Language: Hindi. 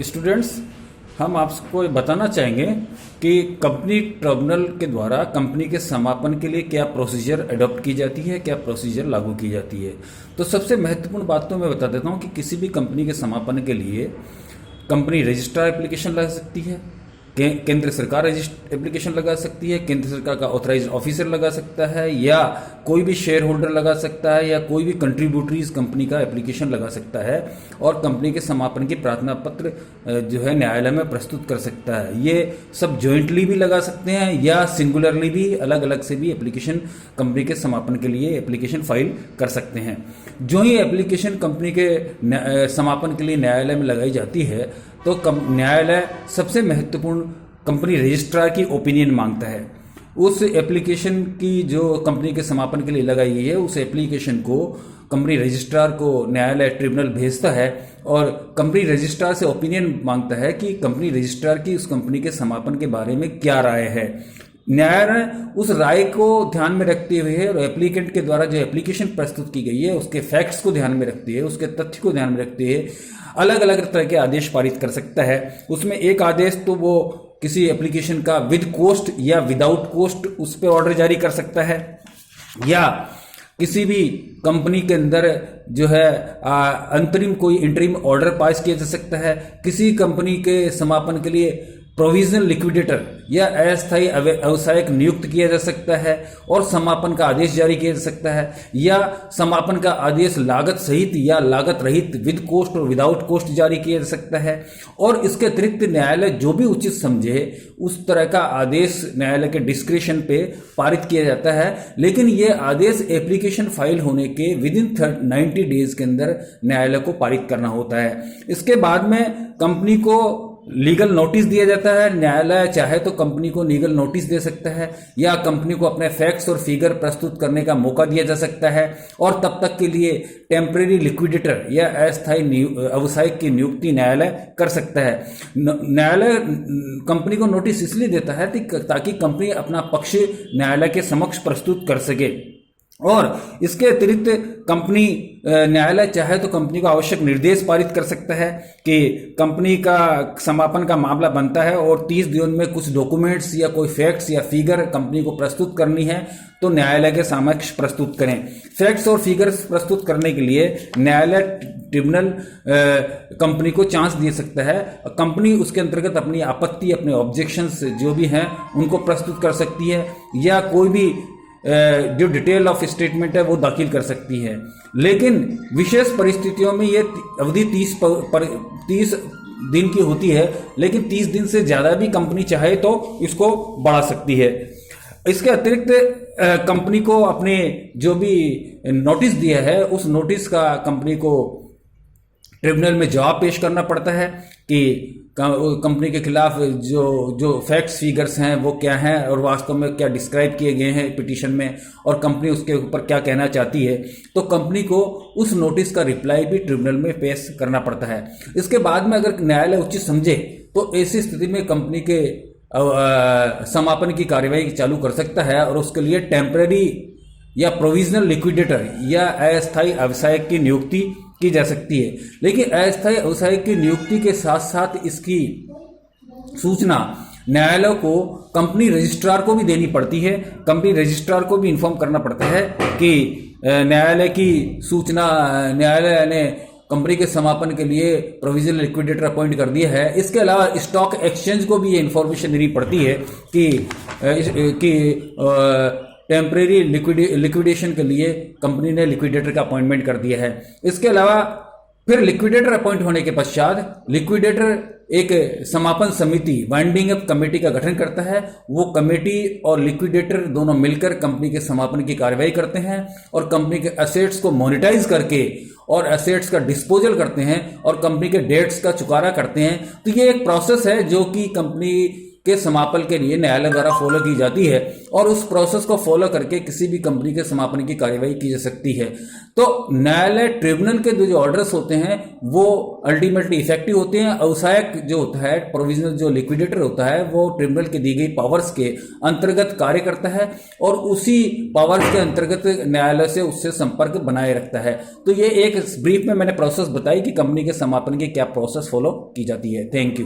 स्टूडेंट्स, हम आपको बताना चाहेंगे कि कंपनी ट्रिब्यूनल के द्वारा कंपनी के समापन के लिए क्या प्रोसीजर अडॉप्ट की जाती है, क्या प्रोसीजर लागू की जाती है। तो सबसे महत्वपूर्ण बात तो मैं बता देता हूं कि किसी भी कंपनी के समापन के लिए कंपनी रजिस्ट्रार एप्लीकेशन लगा सकती है, केंद्र सरकार एप्लीकेशन लगा सकती है, केंद्र सरकार का ऑथराइज्ड ऑफिसर लगा सकता है, या कोई भी शेयर होल्डर लगा सकता है, या कोई भी कंट्रीब्यूटरीज कंपनी का एप्लीकेशन लगा सकता है और कंपनी के समापन की प्रार्थना पत्र जो है न्यायालय में प्रस्तुत कर सकता है। ये सब जॉइंटली भी लगा सकते हैं या सिंगुलरली भी अलग अलग से भी एप्लीकेशन कंपनी के समापन के लिए एप्लीकेशन फाइल कर सकते हैं। जो ही एप्लीकेशन कंपनी के समापन के लिए न्यायालय में लगाई जाती है तो न्यायालय सबसे महत्वपूर्ण कंपनी रजिस्ट्रार की ओपिनियन मांगता है। उस एप्लीकेशन की जो कंपनी के समापन के लिए लगाई गई है उस एप्लीकेशन को कंपनी रजिस्ट्रार को न्यायालय ट्रिब्यूनल भेजता है और कंपनी रजिस्ट्रार से ओपिनियन मांगता है कि कंपनी रजिस्ट्रार की उस कंपनी के समापन के बारे में क्या राय है। न्यायालय उस राय को ध्यान में रखते हुए और एप्लीकेंट के द्वारा जो एप्लीकेशन प्रस्तुत की गई है उसके फैक्ट्स को ध्यान में रखते हुए, उसके तथ्य को ध्यान में रखते हुए अलग अलग तरह के आदेश पारित कर सकता है। उसमें एक आदेश तो वो किसी एप्लीकेशन का विद कोस्ट या विदाउट कोस्ट उस पर ऑर्डर जारी कर सकता है, या किसी भी कंपनी के अंदर जो है अंतरिम कोई इंटरिम ऑर्डर पास किया जा सकता है। किसी कंपनी के समापन के लिए प्रोविजनल लिक्विडेटर या अस्थायी व्यवसायिक नियुक्त किया जा सकता है और समापन का आदेश जारी किया जा सकता है, या समापन का आदेश लागत सहित या लागत रहित विद कोस्ट और विदाउट कोस्ट जारी किया जा सकता है। और इसके अतिरिक्त न्यायालय जो भी उचित समझे उस तरह का आदेश न्यायालय के डिस्क्रिशन पे पारित किया जाता है। लेकिन ये आदेश एप्लीकेशन फाइल होने के विद इन 90 डेज के अंदर न्यायालय को पारित करना होता है। इसके बाद में कंपनी को लीगल नोटिस दिया जाता है। न्यायालय चाहे तो कंपनी को लीगल नोटिस दे सकता है या कंपनी को अपने फैक्ट्स और फिगर प्रस्तुत करने का मौका दिया जा सकता है और तब तक के लिए टेम्परेरी लिक्विडेटर या अस्थायी व्यवसायिक की नियुक्ति न्यायालय कर सकता है। न्यायालय कंपनी को नोटिस इसलिए देता है ताकि कंपनी अपना पक्ष न्यायालय के समक्ष प्रस्तुत कर सके। और इसके अतिरिक्त कंपनी न्यायालय चाहे तो कंपनी को आवश्यक निर्देश पारित कर सकता है कि कंपनी का समापन का मामला बनता है और 30 दिन में कुछ डॉक्यूमेंट्स या कोई फैक्ट्स या फिगर कंपनी को प्रस्तुत करनी है तो न्यायालय के समक्ष प्रस्तुत करें। फैक्ट्स और फिगर्स प्रस्तुत करने के लिए न्यायालय ट्रिब्यूनल कंपनी को चांस दे सकता है। कंपनी उसके अंतर्गत अपनी आपत्ति, अपने ऑब्जेक्शंस जो भी हैं उनको प्रस्तुत कर सकती है या कोई भी जो डिटेल ऑफ स्टेटमेंट है वो दाखिल कर सकती है। लेकिन विशेष परिस्थितियों में ये अवधि 30 दिन की होती है, लेकिन 30 दिन से ज़्यादा भी कंपनी चाहे तो इसको बढ़ा सकती है। इसके अतिरिक्त कंपनी को अपने जो भी नोटिस दिया है उस नोटिस का कंपनी को ट्रिब्यूनल में जवाब पेश करना पड़ता है कि कंपनी के खिलाफ जो फैक्ट्स फिगर्स हैं वो क्या हैं और वास्तव में क्या डिस्क्राइब किए गए हैं पिटीशन में और कंपनी उसके ऊपर क्या कहना चाहती है। तो कंपनी को उस नोटिस का रिप्लाई भी ट्रिब्यूनल में पेश करना पड़ता है। इसके बाद में अगर न्यायालय उचित समझे तो ऐसी स्थिति में कंपनी के समापन की कार्यवाही चालू कर सकता है और उसके लिए टेम्परेरी या प्रोविजनल लिक्विडेटर या अस्थायी व्यवसायक की नियुक्ति की जा सकती है। लेकिन अस्थायी व्यवसायिक की नियुक्ति के साथ साथ इसकी सूचना न्यायालय को कंपनी रजिस्ट्रार को भी देनी पड़ती है। कंपनी रजिस्ट्रार को भी इन्फॉर्म करना पड़ता है कि न्यायालय की सूचना नीयालय ने कंपनी के समापन के लिए प्रोविजनल लिक्विडेटर अपॉइंट कर दिया है। इसके अलावा स्टॉक एक्सचेंज को भी ये इन्फॉर्मेशन देनी पड़ती है कि टेम्परेरी लिक्विडेशन के लिए कंपनी ने लिक्विडेटर का अपॉइंटमेंट कर दिया है। इसके अलावा फिर लिक्विडेटर अपॉइंट होने के पश्चात लिक्विडेटर एक समापन समिति वाइंडिंग अप कमेटी का गठन करता है। वो कमेटी और लिक्विडेटर दोनों मिलकर कंपनी के समापन की कार्यवाही करते हैं और कंपनी के एसेट्स को मोनेटाइज करके और एसेट्स का डिस्पोजल करते हैं और कंपनी के डेट्स का चुकारा करते हैं। तो ये एक प्रोसेस है जो कि कंपनी के समापन के लिए न्यायालय द्वारा फॉलो की जाती है और उस प्रोसेस को फॉलो करके किसी भी कंपनी के समापन की कार्यवाही की जा सकती है। तो न्यायालय ट्रिब्यूनल के जो ऑर्डर्स होते हैं वो अल्टीमेटली इफेक्टिव होते हैं। अवसायक जो होता है, प्रोविजनल जो लिक्विडेटर होता है, वो ट्रिब्यूनल के दी गई पावर्स के अंतर्गत कार्य करता है और उसी पावर्स के अंतर्गत न्यायालय से उससे संपर्क बनाए रखता है। तो ये एक ब्रीफ में मैंने प्रोसेस बताई कि कंपनी के समापन की क्या प्रोसेस फॉलो की जाती है। Thank you.